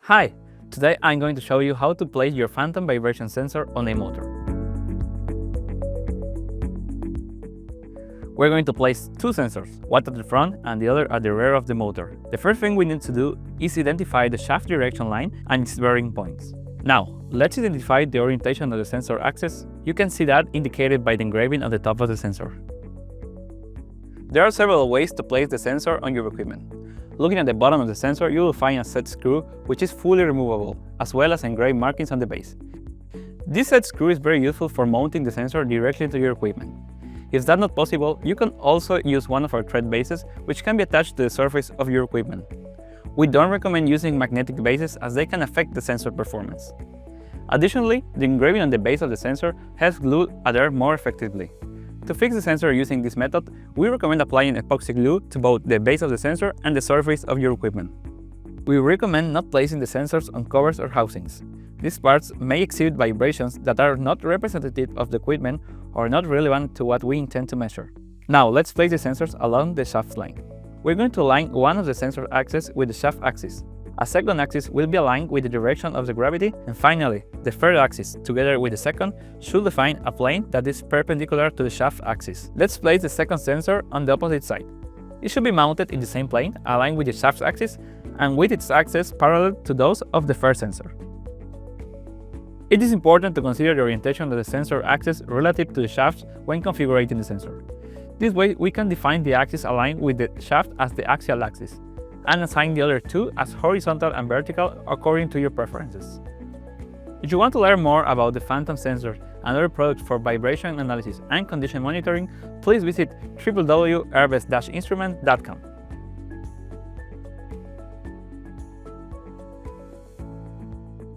Hi! Today I'm going to show you how to place your phantom vibration sensor on a motor. We're going to place two sensors, one at the front and the other at the rear of the motor. The first thing we need to do is identify the shaft direction line and its bearing points. Now, let's identify the orientation of the sensor axis. You can see that indicated by the engraving on the top of the sensor. There are several ways to place the sensor on your equipment. Looking at the bottom of the sensor, you will find a set screw which is fully removable, as well as engraved markings on the base. This set screw is very useful for mounting the sensor directly to your equipment. If that's not possible, you can also use one of our thread bases, which can be attached to the surface of your equipment. We don't recommend using magnetic bases as they can affect the sensor performance. Additionally, the engraving on the base of the sensor helps glue adhere more effectively. To fix the sensor using this method, we recommend applying epoxy glue to both the base of the sensor and the surface of your equipment. We recommend not placing the sensors on covers or housings. These parts may exhibit vibrations that are not representative of the equipment or not relevant to what we intend to measure. Now let's place the sensors along the shaft line. We're going to align one of the sensor axes with the shaft axis. A second axis will be aligned with the direction of the gravity, and finally, the third axis, together with the second, should define a plane that is perpendicular to the shaft axis. Let's place the second sensor on the opposite side. It should be mounted in the same plane, aligned with the shaft axis, and with its axis parallel to those of the first sensor. It is important to consider the orientation of the sensor axis relative to the shaft when configuring the sensor. This way, we can define the axis aligned with the shaft as the axial axis, and assign the other two as horizontal and vertical according to your preferences. If you want to learn more about the phantom sensor and other products for vibration analysis and condition monitoring, please visit www.erbessd-instruments.com.